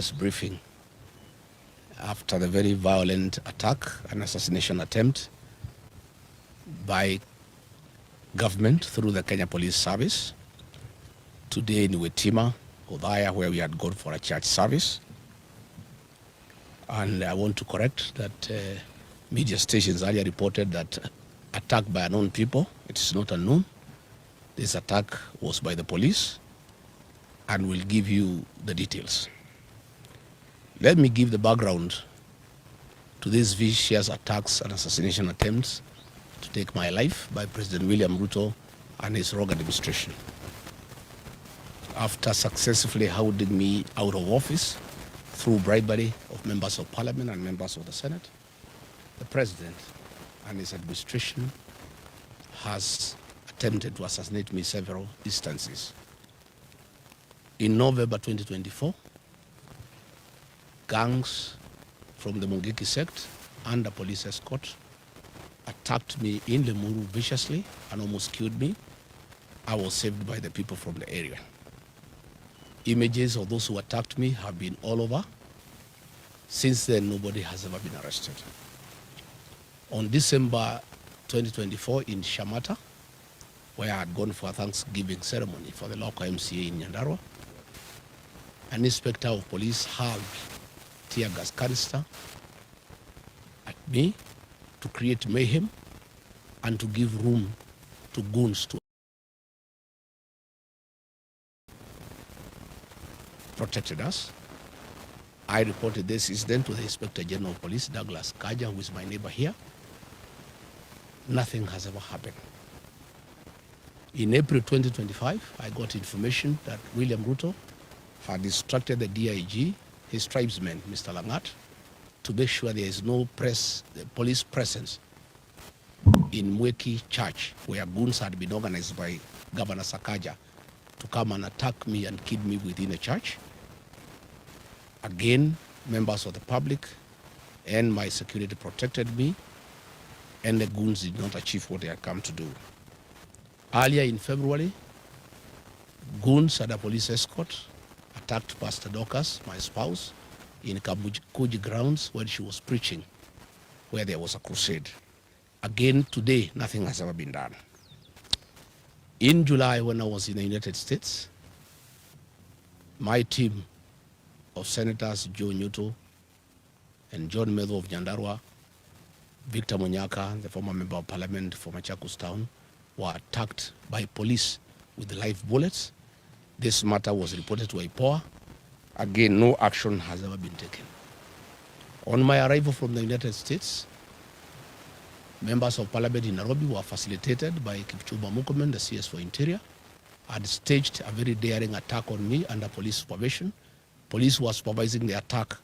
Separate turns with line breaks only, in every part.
press briefing after the very violent attack and assassination attempt by government through the Kenya Police Service today in Wetima, Othaya, where we had gone for a church service. And I want to correct that media stations earlier reported that attack by unknown people. It is not unknown. This attack was by the police, and we'll give you the details. Let me give the background to these vicious attacks and assassination attempts to take my life by President William Ruto and his rogue administration. After successfully hounding me out of office through bribery of members of parliament and members of the Senate, the president and his administration has attempted to assassinate me several instances. In November 2024, gangs from the Mungiki sect under police escort attacked me in Lemuru viciously and almost killed me. I was saved by the people from the area. Images of those who attacked me have been all over. Since then, nobody has ever been arrested. On December 2024 in Shamata, where I had gone for a Thanksgiving ceremony for the local MCA in Nyandarua, an inspector of police hurled tear gas canister at me to create mayhem and to give room to goons to protected us. I reported this incident to the Inspector General of Police, Douglas Kaja, who is my neighbor here. Nothing has ever happened. In April 2025, I got information that William Ruto had instructed the DIG, his tribesman, Mr. Langat, to make sure there is no police presence in Mweki Church, where goons had been organized by Governor Sakaja to come and attack me and kill me within a church. Again, members of the public and my security protected me, and the goons did not achieve what they had come to do. Earlier in February, goons at a police escort attacked Pastor Dorcas, my spouse, in Kabuji grounds when she was preaching, where there was a crusade. Again, today, nothing has ever been done. In July, when I was in the United States, my team of Senators Joe Nyuto and John Medho of Nyandarua, Victor Monyaka, the former member of parliament for Machakos Town, were attacked by police with live bullets. This matter was reported to IPOA. Again, no action has ever been taken. On my arrival from the United States, members of parliament in Nairobi were facilitated by Kipchumba Murkomen, the CS for Interior, had staged a very daring attack on me under police supervision. Police were supervising the attack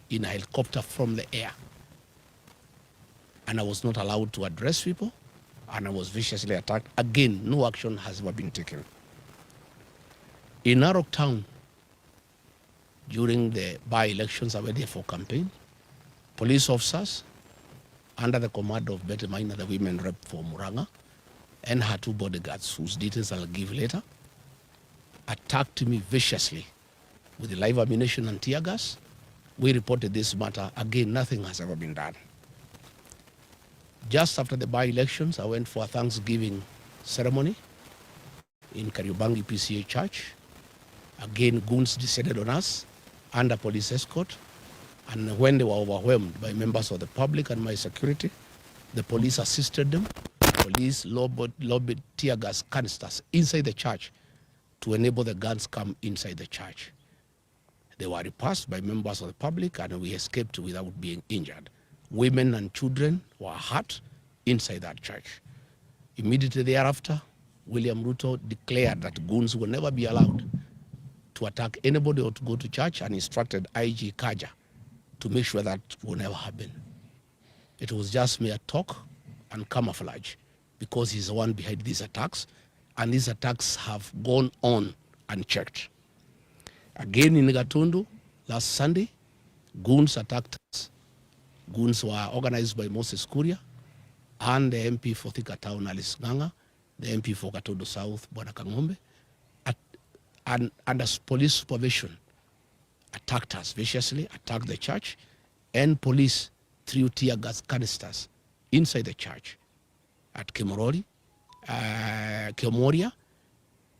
in a helicopter from the air. And I was not allowed to address people, and I was viciously attacked. Again, no action has ever been taken. In Narok Town, during the by-elections I went there for campaign, police officers, under the command of Betty Maina, the women rep for Muranga, and her two bodyguards, whose details I'll give later, attacked me viciously with the live ammunition and tear gas. We reported this matter. Again, nothing has ever been done. Just after the by-elections, I went for a Thanksgiving ceremony in Kariobangi PCA Church. Again, goons descended on us under police escort. And when they were overwhelmed by members of the public and my security, the police assisted them. Police lobbied tear gas canisters inside the church to enable the guns come inside the church. They were repulsed by members of the public, and we escaped without being injured. Women and children were hurt inside that church. Immediately thereafter, William Ruto declared that goons will never be allowed to attack anybody or to go to church, and instructed IG Kaja to make sure that will never happen. It was just mere talk and camouflage, because he's the one behind these attacks, and these attacks have gone on unchecked. Again in Gatundu, last Sunday, goons attacked us. Goons were organized by Moses Kuria and the MP for Thika Town, Alice Nganga, the MP for Gatundu South, Bwana Kangombe, and under police supervision. attacked us viciously, attacked the church, and police threw tear gas canisters inside the church at Kemoria,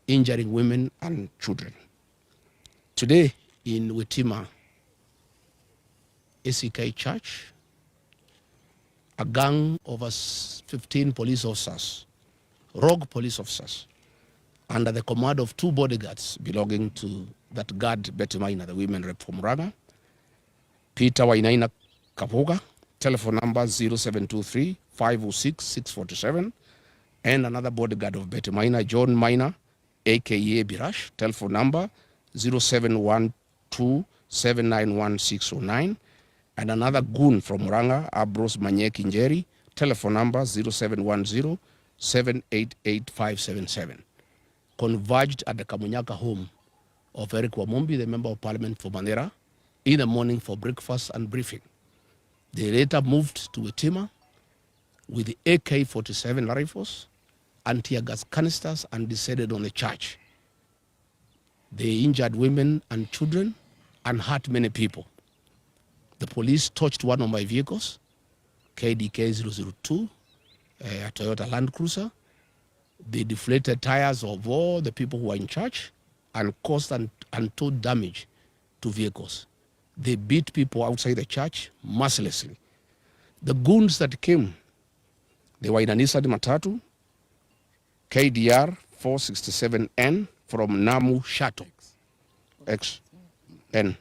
injuring women and children. Today in Witima ACK Church, a gang of us 15 police officers, rogue police officers, under the command of 2 bodyguards belonging to that guard Betty Maina, the women rep from Raga, Peter Wainaina Kapuga, telephone number 0723-506-647, and another bodyguard of Betty Maina, John Maina, aka Birash, telephone number 0712-791-609, and another goon from Muranga, Abros Manyeki Njeri, telephone number 0710-788-577, converged at the Kamunyaka home of Eric Wamumbi, the member of parliament for Mandera, in the morning for breakfast and briefing. They later moved to Witima with the AK-47 rifles and tear gas canisters and descended on the church. They injured women and children and hurt many people. The police touched one of my vehicles, KDK 002, a Toyota Land Cruiser. They deflated tires of all the people who were in church and caused untold damage to vehicles. They beat people outside the church mercilessly. The goons that came, they were in a Nissan Matatu, KDR 467N from Namu Shato, XN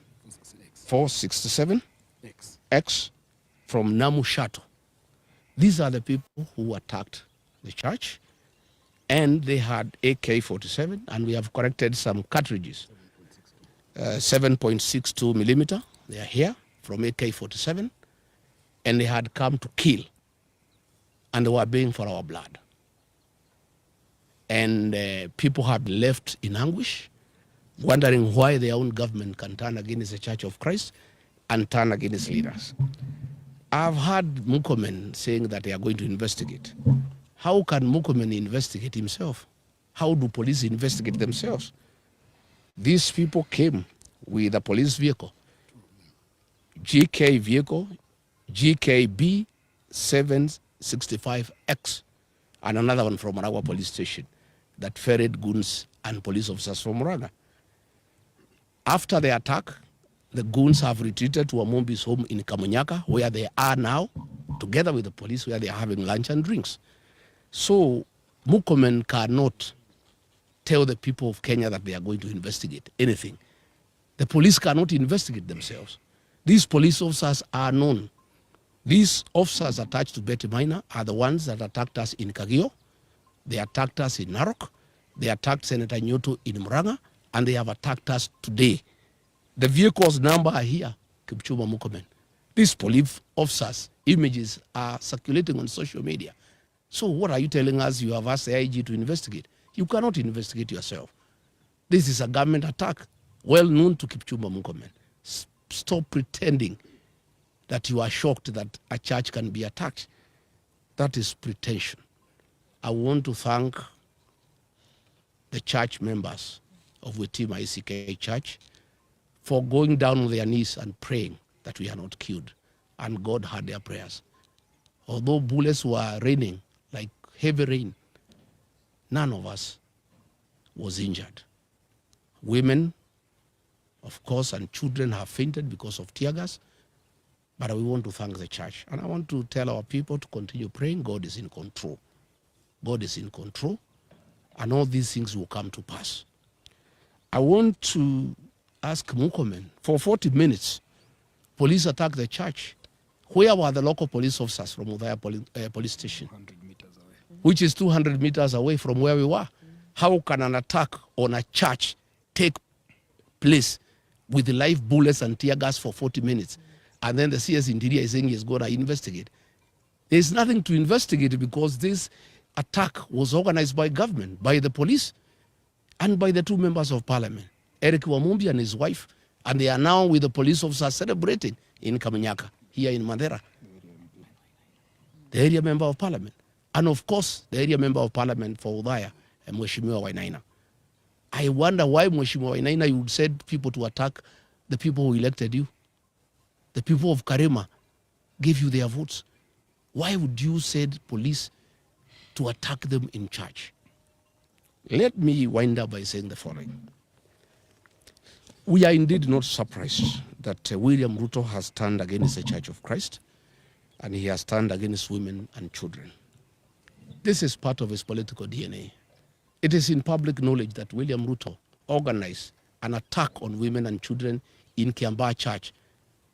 467X from Namu Shato. These are the people who attacked the church, and they had AK-47, and we have corrected some cartridges, 7.62 millimeter. They are here from AK-47, and they had come to kill, and they were baying for our blood. And people have left in anguish, wondering why their own government can turn against the Church of Christ and turn against leaders. I've heard Murkomen saying that they are going to investigate. How can Murkomen investigate himself? How do police investigate themselves? These people came with a police vehicle, GK vehicle, GKB 765X, and another one from Marawa police station that ferried goons and police officers from Muraga. After the attack, the goons have retreated to Amombi's home in Kamunyaka, where they are now, together with the police, where they are having lunch and drinks. So Murkomen cannot tell the people of Kenya that they are going to investigate anything. The police cannot investigate themselves. These police officers are known. These officers attached to Betty Maina are the ones that attacked us in Kagio. They attacked us in Narok. They attacked Senator Nyoto in Muranga, and they have attacked us today. The vehicles number are here, Kipchumba Murkomen. These police officers' images are circulating on social media. So what are you telling us? You have asked the IG to investigate. You cannot investigate yourself. This is a government attack, well known to Kipchumba Murkomen. Stop pretending that you are shocked that a church can be attacked. That is pretension. I want to thank the church members of Witima ACK Church for going down on their knees and praying that we are not killed. And God heard their prayers. Although bullets were raining like heavy rain, none of us was injured. Women, of course, and children have fainted because of tear gas, but we want to thank the church. And I want to tell our people to continue praying. God is in control. God is in control, and all these things will come to pass. I want to ask Murkomen, for 40 minutes, police attacked the church. Where were the local police officers from Udaya police station? 200 meters away. Which is 200 meters away from where we were. How can an attack on a church take place with live bullets and tear gas for 40 minutes? And then the CS Interior is saying he's going to investigate. There's nothing to investigate because this attack was organized by government, by the police, and by the 2 members of parliament, Eric Wamumbi and his wife, and they are now with the police officers celebrating in Kamunyaka, here in Mandera. The area member of parliament. And of course, the area member of parliament for Udaya, Mheshimiwa Wainaina. I wonder why Mheshimiwa Wainaina, you would send people to attack the people who elected you. The people of Karema gave you their votes. Why would you send police to attack them in church? Let me wind up by saying the following. We are indeed not surprised that William Ruto has turned against the Church of Christ, and he has turned against women and children. This is part of his political DNA. It is in public knowledge that William Ruto organized an attack on women and children in Kiambaa Church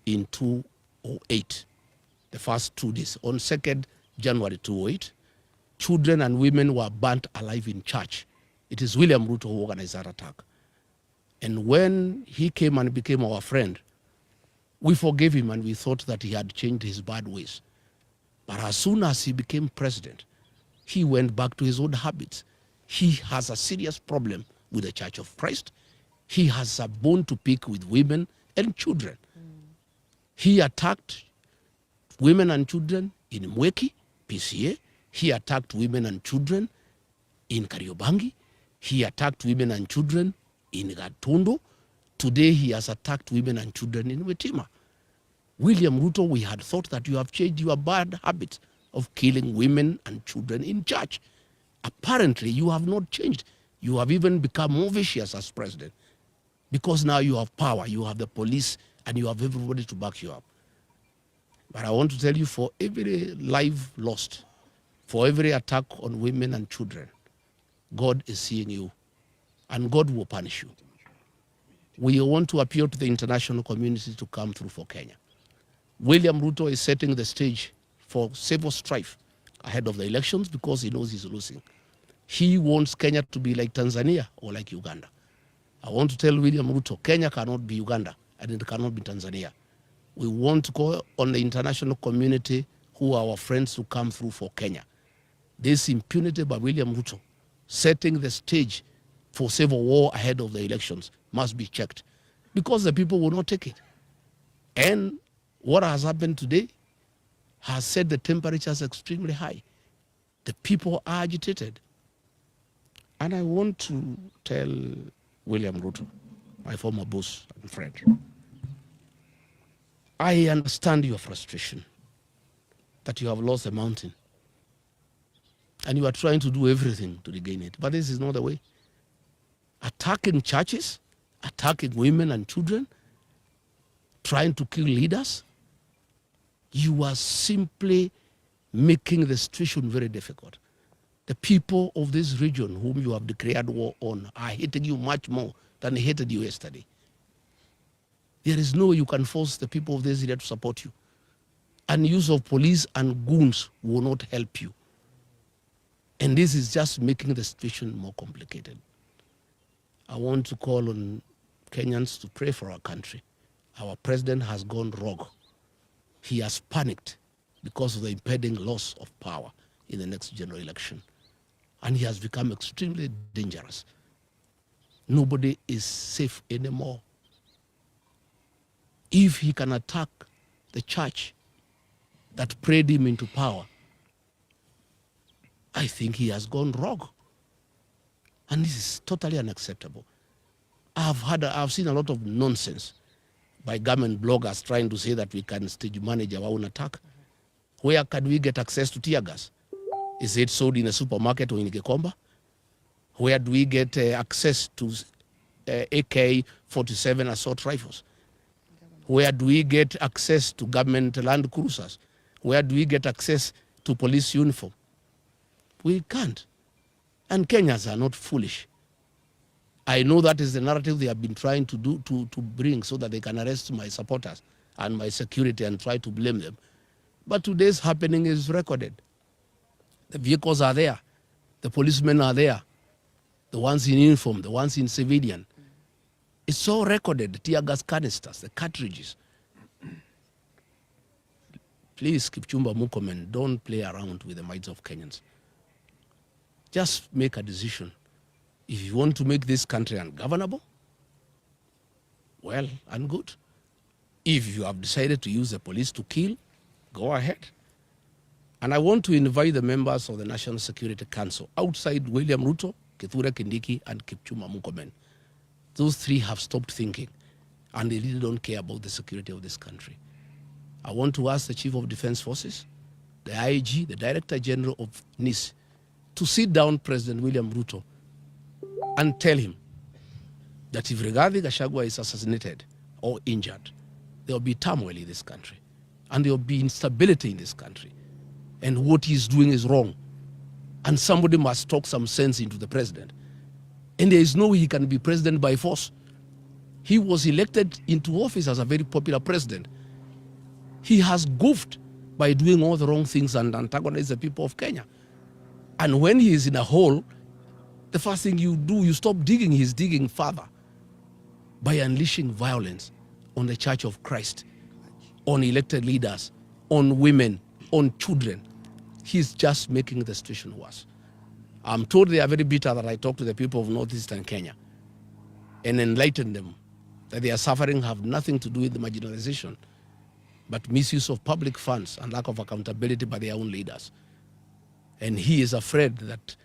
in 2008, the first 2 days. On 2nd January 2008, children and women were burnt alive in church. It is William Ruto who organized that attack. And when he came and became our friend, we forgave him and we thought that he had changed his bad ways. But as soon as he became president, he went back to his old habits. He has a serious problem with the Church of Christ. He has a bone to pick with women and children. He attacked women and children in Mweki, PCA. He attacked women and children in Kariobangi. He attacked women and children in Gatundu. Today he has attacked women and children in Wetima. William Ruto, we had thought that you have changed your bad habit of killing women and children in church. Apparently you have not changed. You have even become more vicious as president, because now you have power, you have the police, and you have everybody to back you up. But I want to tell you, for every life lost, for every attack on women and children, God is seeing you, and God will punish you. We want to appeal to the international community to come through for Kenya. William Ruto is setting the stage for civil strife ahead of the elections because he knows he's losing. He wants Kenya to be like Tanzania or like Uganda. I want to tell William Ruto, Kenya cannot be Uganda and it cannot be Tanzania. We want to call on the international community who are our friends to come through for Kenya. This impunity by William Ruto, setting the stage for civil war ahead of the elections, must be checked because the people will not take it. And what has happened today has set the temperatures extremely high. The people are agitated. And I want to tell William Ruto, my former boss and friend, I understand your frustration that you have lost the mountain and you are trying to do everything to regain it. But this is not the way. Attacking churches, attacking women and children, trying to kill leaders, you are simply making the situation very difficult. The people of this region whom you have declared war on are hating you much more than they hated you yesterday. There is no way you can force the people of this area to support you. And use of police and goons will not help you. And this is just making the situation more complicated. I want to call on Kenyans to pray for our country. Our president has gone rogue. He has panicked because of the impending loss of power in the next general election. And he has become extremely dangerous. Nobody is safe anymore. If he can attack the church that prayed him into power, I think he has gone rogue. And this is totally unacceptable. I've seen a lot of nonsense by government bloggers trying to say that we can stage manage our own attack. Where can we get access to tear gas? Is it sold in a supermarket or in Gikomba? Where do we get access to AK-47 assault rifles? Where do we get access to government land cruisers? Where do we get access to police uniform? We can't. And Kenyans are not foolish. I know that is the narrative they have been trying to do to bring so that they can arrest my supporters and my security and try to blame them. But today's happening is recorded. The vehicles are there. The policemen are there. The ones in uniform, the ones in civilian. It's all recorded, the tear gas canisters, the cartridges. Please, Kipchumba Murkomen, don't play around with the minds of Kenyans. Just make a decision. If you want to make this country ungovernable, well and good. If you have decided to use the police to kill, go ahead. And I want to invite the members of the National Security Council outside William Ruto, Kithure Kindiki, and Kipchumba Murkomen. Those three have stopped thinking. and they really don't care about the security of this country. I want to ask the Chief of Defense Forces, the IG, the Director General of NIS, to sit down President William Ruto and tell him that if Rigathi Gachagua is assassinated or injured, there will be turmoil in this country, and there will be instability in this country, and what he's doing is wrong, and somebody must talk some sense into the president. And there is no way he can be president by force. He was elected into office as a very popular president. He has goofed by doing all the wrong things and antagonized the people of Kenya. And when he is in a hole, the first thing you do, you stop digging. He's digging further by unleashing violence on the Church of Christ, on elected leaders, on women, on children. He's just making the situation worse. I'm told they are very bitter that I talk to the people of northeastern Kenya and enlighten them that their suffering have nothing to do with the marginalization, but misuse of public funds and lack of accountability by their own leaders. And he is afraid that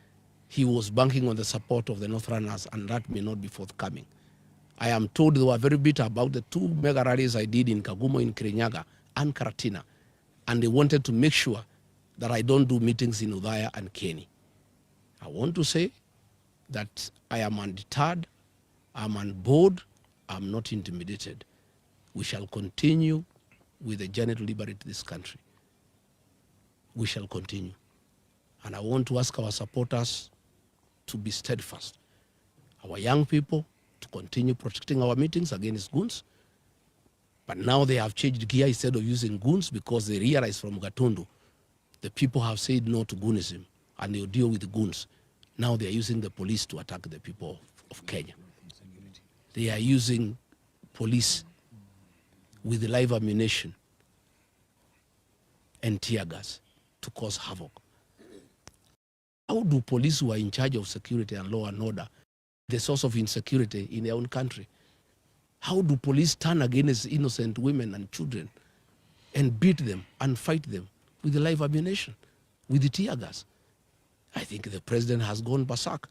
he was banking on the support of the Northerners, and that may not be forthcoming. I am told they were very bitter about the 2 mega rallies I did in Kagumo, in Kirinyaga, and Karatina, and they wanted to make sure that I don't do meetings in Udhaya and Kieni. I want to say that I am undeterred, I'm on board, I'm not intimidated. We shall continue with the journey to liberate this country. We shall continue. And I want to ask our supporters to be steadfast. Our young people to continue protecting our meetings against goons. But now they have changed gear. Instead of using goons, because they realize from Gatundu, the people have said no to goonism and they'll deal with the goons. Now they are using the police to attack the people of Kenya. They are using police with live ammunition and tear gas to cause havoc. How do police who are in charge of security and law and order the source of insecurity in their own country? How do police turn against innocent women and children and beat them and fight them with the live ammunition, with the tear gas? I think the president has gone berserk.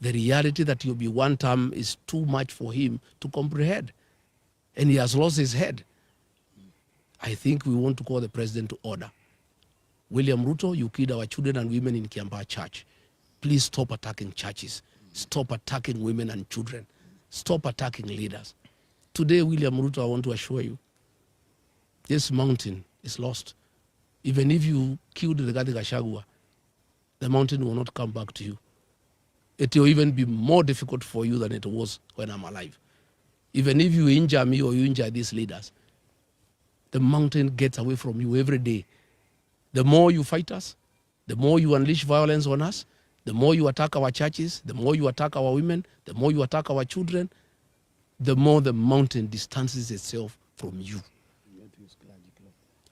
The reality that he'll be one term is too much for him to comprehend, and he has lost his head. I think we want to call the president to order. William Ruto, you killed our children and women in Kiambaa Church. Please stop attacking churches. Stop attacking women and children. Stop attacking leaders. Today, William Ruto, I want to assure you, this mountain is lost. Even if you killed Rigathi Gachagua, the mountain will not come back to you. It will even be more difficult for you than it was when I'm alive. Even if you injure me or you injure these leaders, the mountain gets away from you every day. The more you fight us, the more you unleash violence on us, the more you attack our churches, the more you attack our women, the more you attack our children, the more the mountain distances itself from you.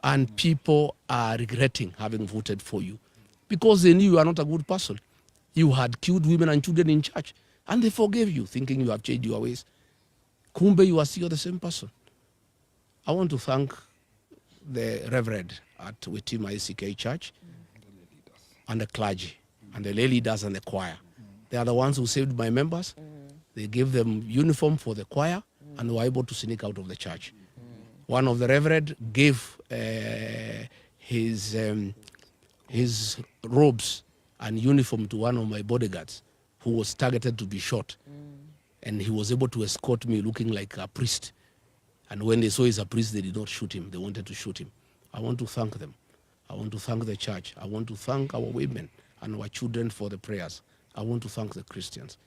And people are regretting having voted for you because they knew you are not a good person. You had killed women and children in church, and they forgave you, thinking you have changed your ways. Kumbe, you are still the same person. I want to thank the Reverend at Witima ACK Church and the clergy and the lay leaders and the choir. They are the ones who saved my members. They gave them uniform for the choir and were able to sneak out of the church. One of the Reverend gave his robes and uniform to one of my bodyguards who was targeted to be shot. And he was able to escort me looking like a priest. And when they saw he's a priest, they did not shoot him. They wanted to shoot him. I want to thank them. I want to thank the church. I want to thank our women and our children for the prayers. I want to thank the Christians.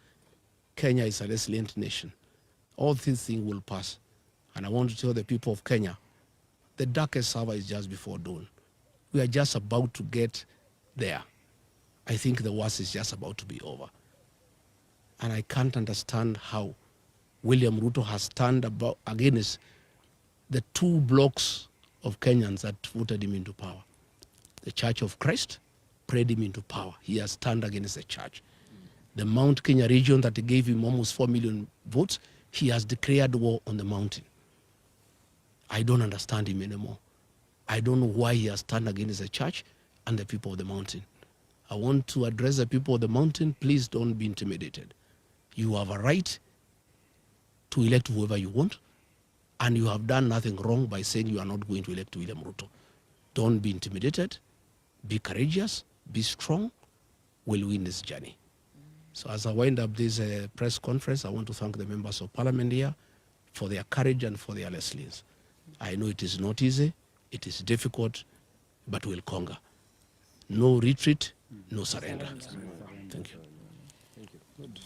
Kenya is a resilient nation. All these things will pass. And I want to tell the people of Kenya, the darkest hour is just before dawn. We are just about to get there. I think the worst is just about to be over. And I can't understand how William Ruto has turned against the 2 blocks of Kenyans that voted him into power. The Church of Christ prayed him into power. He has turned against the church. The Mount Kenya region that gave him almost 4 million votes, he has declared war on the mountain. I don't understand him anymore. I don't know why he has turned against the church and the people of the mountain. I want to address the people of the mountain. Please don't be intimidated. You have a right to elect whoever you want. and you have done nothing wrong by saying you are not going to elect William Ruto. Don't be intimidated. Be courageous. Be strong. We'll win this journey. So as I wind up this press conference, I want to thank the members of parliament here for their courage and for their lessons. I know it is not easy. It is difficult, but we'll conquer. No retreat, no surrender. Thank you.
Thank you. Good.